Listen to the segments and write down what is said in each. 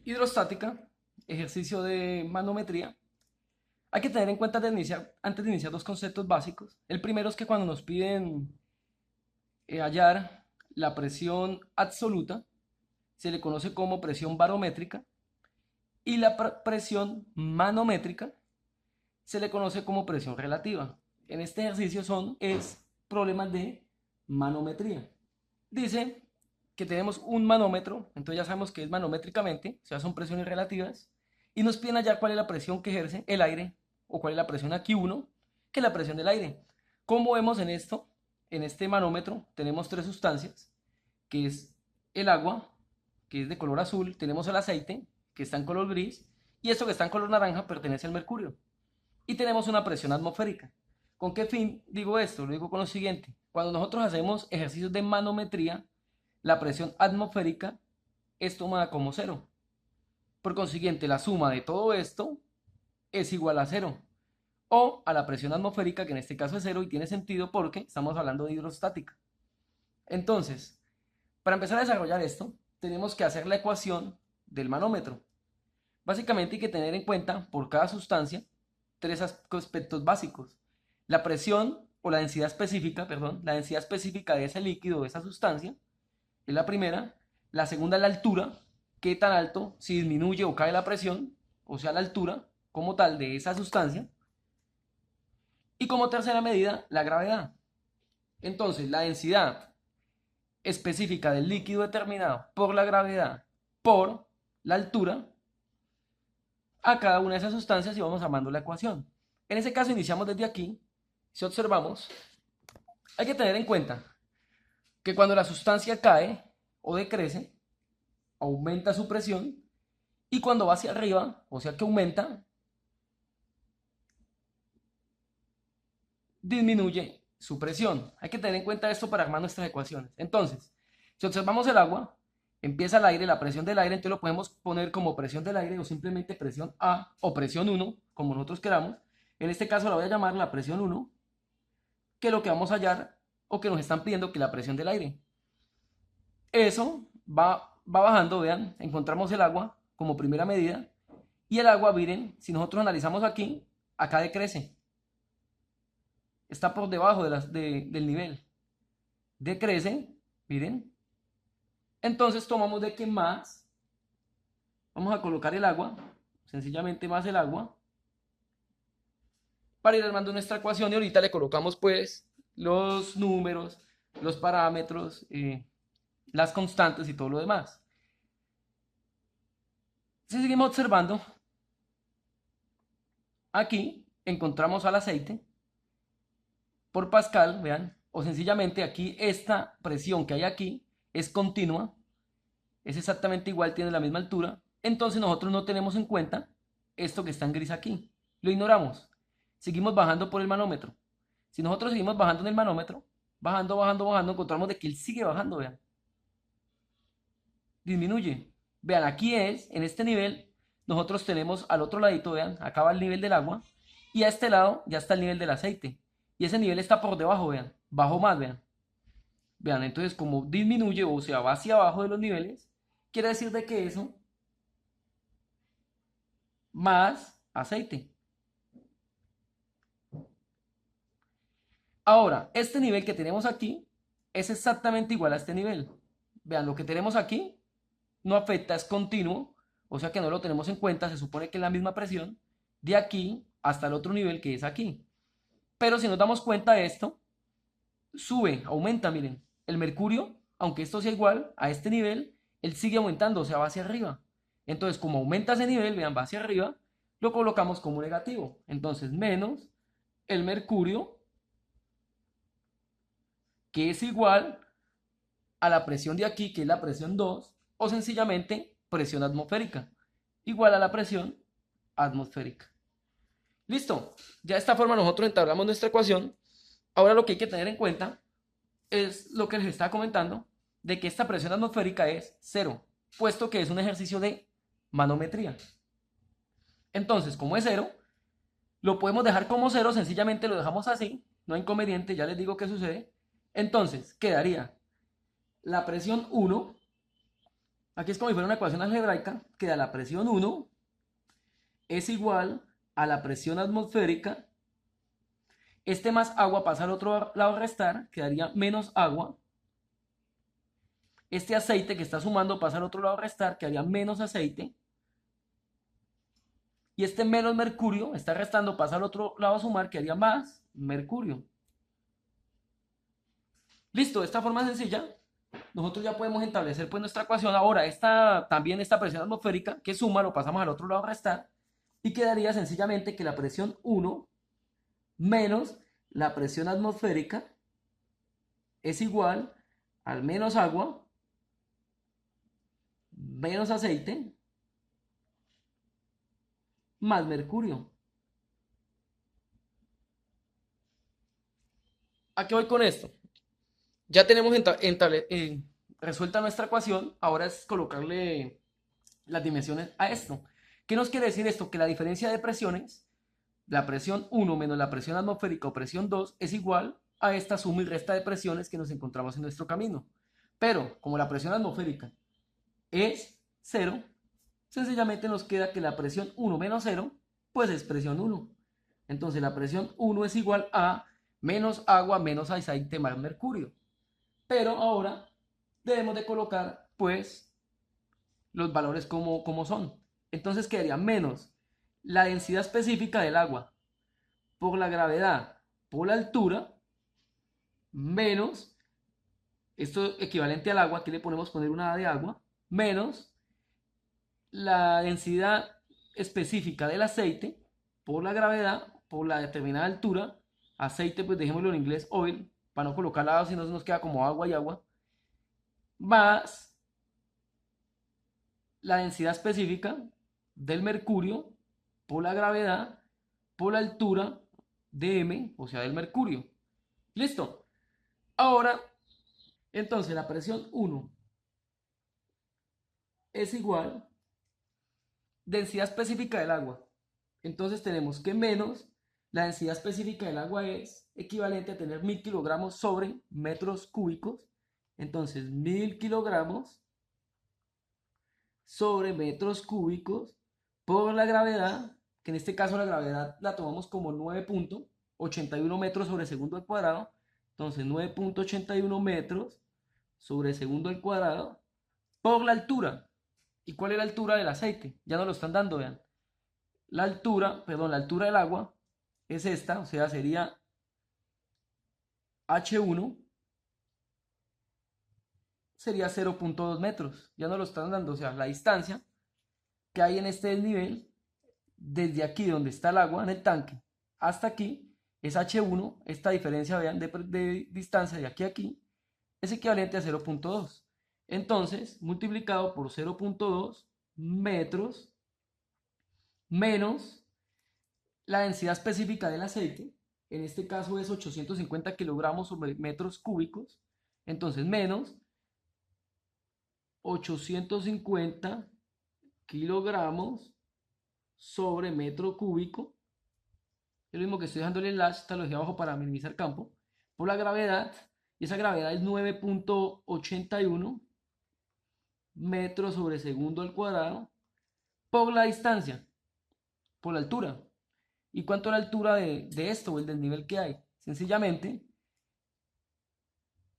Hidrostática, ejercicio de manometría. Hay que tener en cuenta antes de iniciar dos conceptos básicos. El primero es que cuando nos piden hallar la presión absoluta, se le conoce como presión barométrica y la presión manométrica se le conoce como presión relativa. En este ejercicio es problemas de manometría. Dice que tenemos un manómetro, entonces ya sabemos que es manométricamente, o sea, son presiones relativas, y nos piden hallar cuál es la presión que ejerce el aire, o cuál es la presión aquí 1, que es la presión del aire. Como vemos en esto, en este manómetro, tenemos tres sustancias, que es el agua, que es de color azul, tenemos el aceite, que está en color gris, y esto que está en color naranja pertenece al mercurio. Y tenemos una presión atmosférica. ¿Con qué fin digo esto? Lo digo con lo siguiente. Cuando nosotros hacemos ejercicios de manometría, la presión atmosférica es tomada como cero. Por consiguiente, la suma de todo esto es igual a cero. O a la presión atmosférica, que en este caso es cero y tiene sentido porque estamos hablando de hidrostática. Entonces, para empezar a desarrollar esto, tenemos que hacer la ecuación del manómetro. Básicamente hay que tener en cuenta por cada sustancia tres aspectos básicos. La presión o la densidad específica, perdón, la densidad específica de ese líquido o de esa sustancia es la primera. La segunda es la altura, qué tan alto, si disminuye o cae la presión, o sea, la altura como tal de esa sustancia. Y como tercera medida, la gravedad. Entonces, la densidad específica del líquido determinado por la gravedad, por la altura, a cada una de esas sustancias y vamos armando la ecuación. En ese caso iniciamos desde aquí. Si observamos, hay que tener en cuenta que cuando la sustancia cae o decrece, aumenta su presión y cuando va hacia arriba, o sea que aumenta, disminuye su presión. Hay que tener en cuenta esto para armar nuestras ecuaciones. Entonces, si observamos el agua, empieza el aire, la presión del aire, entonces lo podemos poner como presión del aire o simplemente presión A o presión 1, como nosotros queramos. En este caso la voy a llamar la presión 1, que es lo que vamos a hallar o que nos están pidiendo que la presión del aire. Eso va bajando, vean, encontramos el agua como primera medida y el agua, miren, si nosotros analizamos aquí, acá decrece, está por debajo del nivel, decrece, miren, entonces tomamos de que más, vamos a colocar el agua, sencillamente más el agua, para ir armando nuestra ecuación y ahorita le colocamos pues los números, los parámetros, las constantes y todo lo demás. Si seguimos observando, aquí encontramos al aceite por Pascal, vean, o sencillamente aquí esta presión que hay aquí es continua, es exactamente igual, tiene la misma altura, entonces nosotros no tenemos en cuenta esto que está en gris aquí, lo ignoramos, seguimos bajando por el manómetro. Si nosotros seguimos bajando en el manómetro, bajando, bajando, bajando, encontramos de que él sigue bajando, vean, disminuye. Vean, aquí en este nivel, nosotros tenemos al otro ladito, vean, acá va el nivel del agua, y a este lado ya está el nivel del aceite. Y ese nivel está por debajo, vean, bajo más, vean. Vean, entonces como disminuye, o sea, va hacia abajo de los niveles, quiere decir de que eso, más aceite. Ahora, este nivel que tenemos aquí es exactamente igual a este nivel. Vean, lo que tenemos aquí no afecta, es continuo, o sea que no lo tenemos en cuenta, se supone que es la misma presión de aquí hasta el otro nivel que es aquí. Pero si nos damos cuenta de esto, sube, aumenta, miren, el mercurio, aunque esto sea igual a este nivel, él sigue aumentando, o sea, va hacia arriba. Entonces, como aumenta ese nivel, vean, va hacia arriba, lo colocamos como negativo. Entonces, menos el mercurio, que es igual a la presión de aquí, que es la presión 2 o sencillamente presión atmosférica, igual a la presión atmosférica. Listo, ya de esta forma nosotros entablamos nuestra ecuación. Ahora lo que hay que tener en cuenta es lo que les estaba comentando, de que esta presión atmosférica es cero, puesto que es un ejercicio de manometría. Entonces, como es cero, lo podemos dejar como cero, sencillamente lo dejamos así, no hay inconveniente, ya les digo qué sucede. Entonces, quedaría la presión 1, Aquí es como si fuera una ecuación algebraica que da la presión 1 es igual a la presión atmosférica. Este más agua pasa al otro lado a restar, quedaría menos agua. Este aceite que está sumando pasa al otro lado a restar, quedaría menos aceite. Y este menos mercurio está restando, pasa al otro lado a sumar, quedaría más mercurio. Listo, de esta forma sencilla, nosotros ya podemos establecer pues nuestra ecuación. Ahora, también esta presión atmosférica que suma lo pasamos al otro lado a restar y quedaría sencillamente que la presión 1 menos la presión atmosférica es igual al menos agua menos aceite más mercurio. ¿A qué voy con esto? Ya tenemos resuelta nuestra ecuación, ahora es colocarle las dimensiones a esto. ¿Qué nos quiere decir esto? Que la diferencia de presiones, la presión 1 menos la presión atmosférica o presión 2 es igual a esta suma y resta de presiones que nos encontramos en nuestro camino. Pero como la presión atmosférica es 0, sencillamente nos queda que la presión 1 menos 0, pues es presión 1. Entonces la presión 1 es igual a menos agua menos aceite más mercurio. Pero ahora debemos de colocar pues los valores como son. Entonces quedaría menos la densidad específica del agua por la gravedad por la altura menos, esto equivalente al agua, aquí le podemos poner una A de agua, menos la densidad específica del aceite por la gravedad por la determinada altura, aceite pues dejémoslo en inglés oil, para no colocar la A si no se nos queda como agua y agua, más la densidad específica del mercurio por la gravedad por la altura de M, o sea, del mercurio. Listo. Ahora, entonces la presión 1 es igual densidad específica del agua. Entonces tenemos que menos la densidad específica del agua es equivalente a tener 1000 kilogramos sobre metros cúbicos. Entonces 1000 kilogramos sobre metros cúbicos por la gravedad, que en este caso la gravedad la tomamos como 9.81 metros sobre segundo al cuadrado. Entonces 9.81 metros sobre segundo al cuadrado por la altura. ¿Y cuál es la altura del aceite? Ya nos lo están dando, vean. La altura, perdón, la altura del agua es esta, o sea, sería H1, sería 0.2 metros. Ya nos lo están dando, o sea, la distancia que hay en este desnivel desde aquí donde está el agua en el tanque hasta aquí es H1, esta diferencia, vean, de distancia de aquí a aquí es equivalente a 0.2. Entonces, multiplicado por 0.2 metros menos la densidad específica del aceite, en este caso es 850 kilogramos sobre metros cúbicos, entonces menos 850 kilogramos sobre metro cúbico, es lo mismo que estoy dejando el enlace, te lo dejé abajo para minimizar campo, por la gravedad, y esa gravedad es 9.81 metros sobre segundo al cuadrado, por la distancia, por la altura. ¿Y cuánto es la altura de esto o el desnivel que hay? Sencillamente,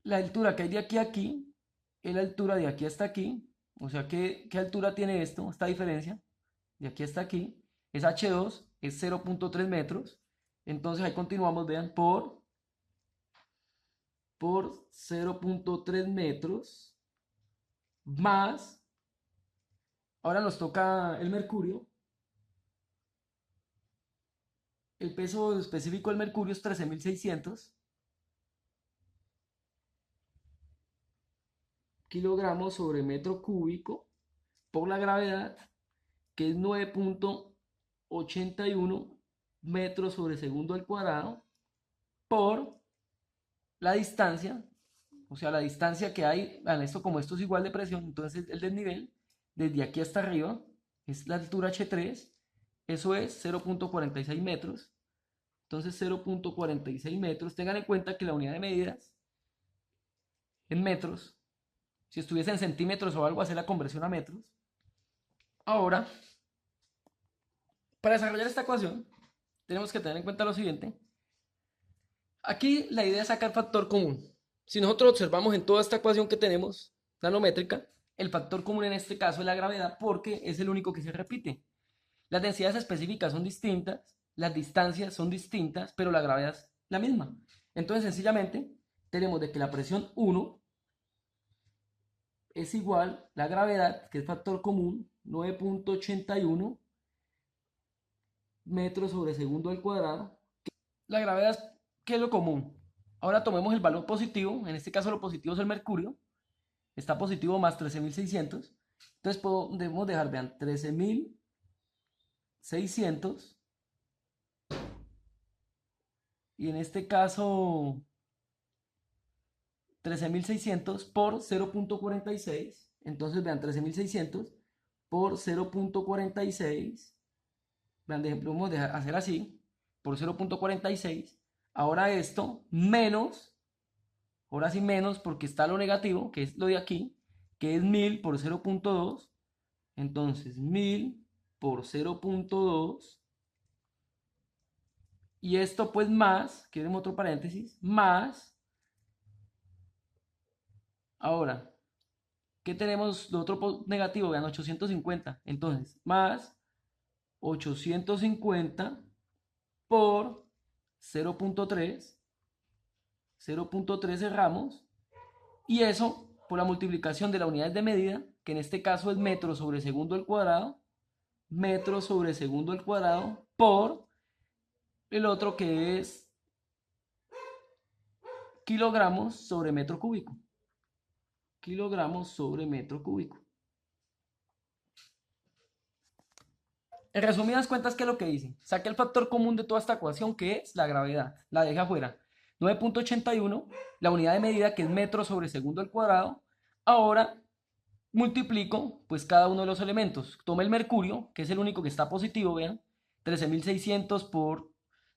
la altura que hay de aquí a aquí es la altura de aquí hasta aquí. O sea, ¿qué altura tiene esto? Esta diferencia de aquí hasta aquí es H2, es 0.3 metros. Entonces ahí continuamos, vean, por 0.3 metros más, ahora nos toca el mercurio. El peso específico del mercurio es 13.600 kilogramos sobre metro cúbico por la gravedad, que es 9.81 metros sobre segundo al cuadrado, por la distancia, o sea, la distancia que hay, vean, esto como esto es igual de presión, entonces el desnivel, desde aquí hasta arriba, es la altura H3, eso es 0.46 metros, entonces 0.46 metros, tengan en cuenta que la unidad de medidas en metros, Si estuviese en centímetros o algo, hacer la conversión a metros. Ahora, para desarrollar esta ecuación, tenemos que tener en cuenta lo siguiente. Aquí la idea es sacar factor común. Si nosotros observamos en toda esta ecuación que tenemos, nanométrica, el factor común en este caso es la gravedad porque es el único que se repite. Las densidades específicas son distintas, las distancias son distintas, pero la gravedad es la misma. Entonces, sencillamente, tenemos de que la presión 1 es igual, la gravedad, que es factor común, 9.81 metros sobre segundo al cuadrado. La gravedad es, ¿qué es lo común? Ahora tomemos el valor positivo, en este caso lo positivo es el mercurio, está positivo más 13.600, entonces podemos dejar, vean, 13.600, y en este caso 13.600 por 0.46, entonces vean, 13.600 por 0.46, vean, de ejemplo, vamos a hacer así, por 0.46, ahora esto menos, ahora sí menos porque está lo negativo, que es lo de aquí, que es 1000 por 0.2, entonces 1000 por 0.2, y esto pues más, queremos otro paréntesis, más, ahora, ¿qué tenemos? Lo otro negativo, vean, 850, entonces más 850 por 0.3, 0.3 cerramos, y eso por la multiplicación de las unidades de medida, que en este caso es metro sobre segundo al cuadrado, metro sobre segundo al cuadrado, por el otro que es kilogramos sobre metro cúbico. Kilogramos sobre metro cúbico. En resumidas cuentas, ¿qué es lo que dice? Saqué el factor común de toda esta ecuación, que es la gravedad. La dejé afuera. 9.81, la unidad de medida, que es metro sobre segundo al cuadrado. Ahora multiplico pues cada uno de los elementos. Tomé el mercurio, que es el único que está positivo, vean. 13.600 por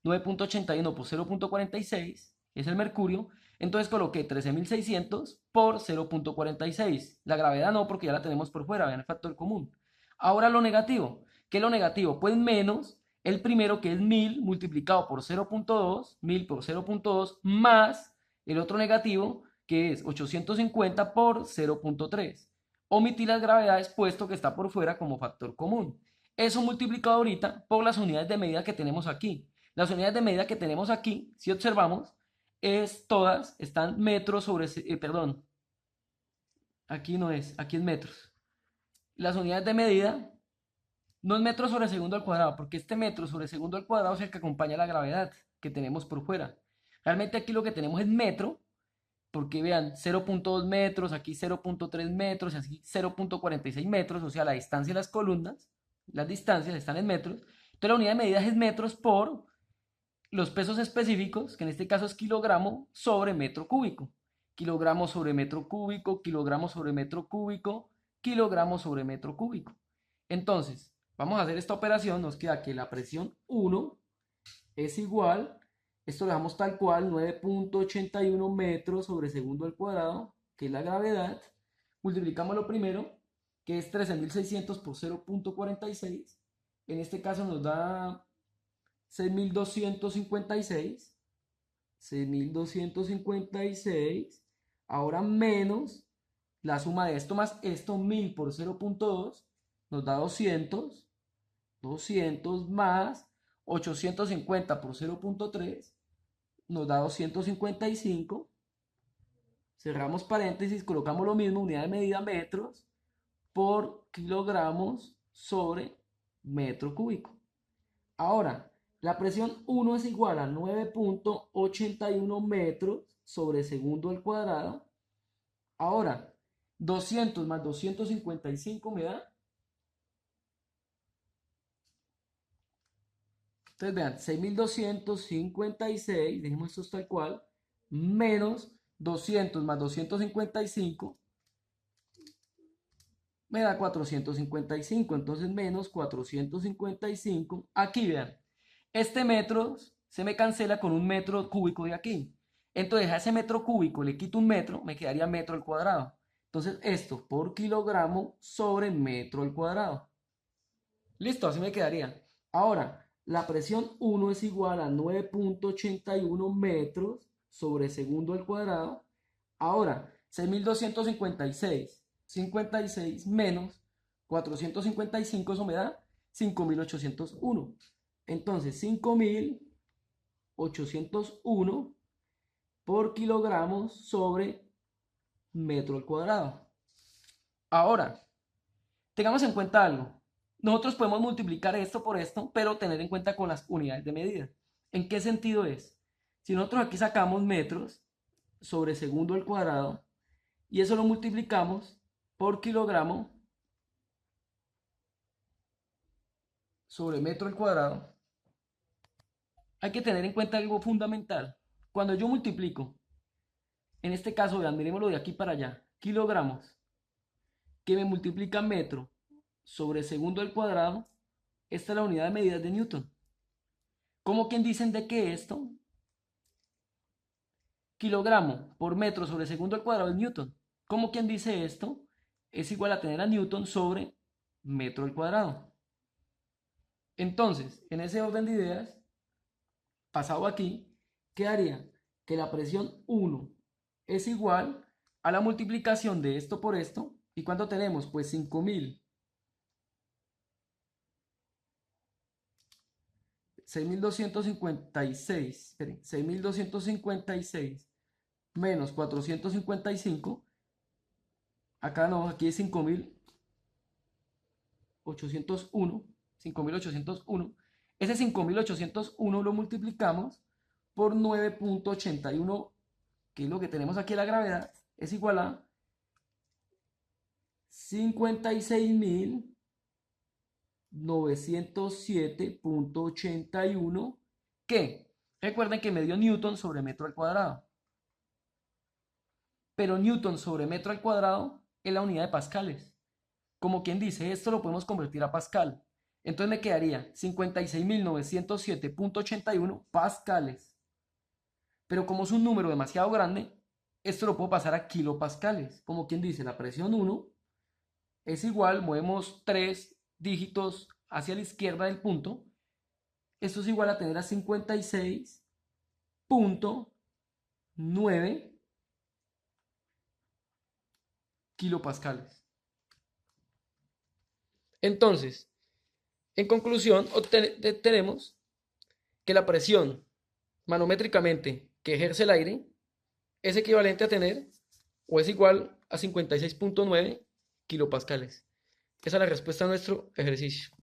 9.81 por 0.46, es el mercurio. Entonces coloqué 13.600 por 0.46. La gravedad no, porque ya la tenemos por fuera, vean el factor común. Ahora lo negativo. ¿Qué es lo negativo? Pues menos el primero, que es 1000 multiplicado por 0.2, 1000 por 0.2, más el otro negativo, que es 850 por 0.3. Omití las gravedades puesto que está por fuera como factor común. Eso multiplicado ahorita por las unidades de medida que tenemos aquí. Las unidades de medida que tenemos aquí, si observamos, todas están metros sobre, perdón, aquí no es, aquí es metros. Las unidades de medida no es metro sobre segundo al cuadrado, porque este metro sobre segundo al cuadrado es el que acompaña la gravedad que tenemos por fuera. Realmente aquí lo que tenemos es metro, porque vean, 0.2 metros, aquí 0.3 metros, y así 0.46 metros, o sea, la distancia de las columnas, las distancias están en metros. Entonces la unidad de medida es metros por los pesos específicos, que en este caso es kilogramo sobre metro cúbico. Kilogramo sobre metro cúbico, kilogramo sobre metro cúbico, kilogramo sobre metro cúbico. Entonces, vamos a hacer esta operación, nos queda que la presión 1 es igual, esto lo dejamos tal cual, 9.81 metros sobre segundo al cuadrado, que es la gravedad, multiplicamos lo primero, que es 13.600 por 0.46, en este caso nos da 6.256, 6.256, ahora menos la suma de esto más esto, 1000 por 0.2, nos da 200, 200 más 850 por 0.3, nos da 255, cerramos paréntesis, colocamos lo mismo, unidad de medida metros por kilogramos sobre metro cúbico. Ahora, la presión 1 es igual a 9.81 metros sobre segundo al cuadrado. Ahora, 200 más 255 me da. Entonces vean, 6.256, dejemos esto tal cual, menos 200 más 255 me da 455. Entonces menos 455. Aquí vean, este metro se me cancela con un metro cúbico de aquí. Entonces a ese metro cúbico le quito un metro, me quedaría metro al cuadrado. Entonces, esto por kilogramo sobre metro al cuadrado. Listo, así me quedaría. Ahora, la presión 1 es igual a 9,81 metros sobre segundo al cuadrado. Ahora, 6.256 menos 455, eso me da 5.801. Entonces, 5.801 por kilogramos sobre metro al cuadrado. Ahora, tengamos en cuenta algo. Nosotros podemos multiplicar esto por esto, pero tener en cuenta con las unidades de medida. ¿En qué sentido es? Si nosotros aquí sacamos metros sobre segundo al cuadrado y eso lo multiplicamos por kilogramo sobre metro al cuadrado, hay que tener en cuenta algo fundamental. Cuando yo multiplico, en este caso, vean, miremoslo de aquí para allá, kilogramos, que me multiplica metro sobre segundo al cuadrado, esta es la unidad de medida de Newton. ¿Cómo quien dicen de qué esto? Kilogramo por metro sobre segundo al cuadrado es Newton. ¿Cómo quien dice esto? Es igual a tener a Newton sobre metro al cuadrado. Entonces, en ese orden de ideas, pasado aquí, quedaría que la presión 1 es igual a la multiplicación de esto por esto. ¿Y cuánto tenemos? Pues 6.256 menos 455. Acá no, aquí es 5.801. Ese 5.801 lo multiplicamos por 9,81, que es lo que tenemos aquí en la gravedad, es igual a 56.907,81, que recuerden que me dio Newton sobre metro al cuadrado. Pero Newton sobre metro al cuadrado es la unidad de pascales. Como quien dice, esto lo podemos convertir a pascal. Entonces me quedaría 56.907,81 pascales. Pero como es un número demasiado grande, esto lo puedo pasar a kilopascales. Como quien dice, la presión 1 es igual, movemos 3 dígitos hacia la izquierda del punto. Esto es igual a tener a 56,9 kilopascales. Entonces, en conclusión, tenemos que la presión manométricamente que ejerce el aire es equivalente a tener o es igual a 56,9 kilopascales. Esa es la respuesta a nuestro ejercicio.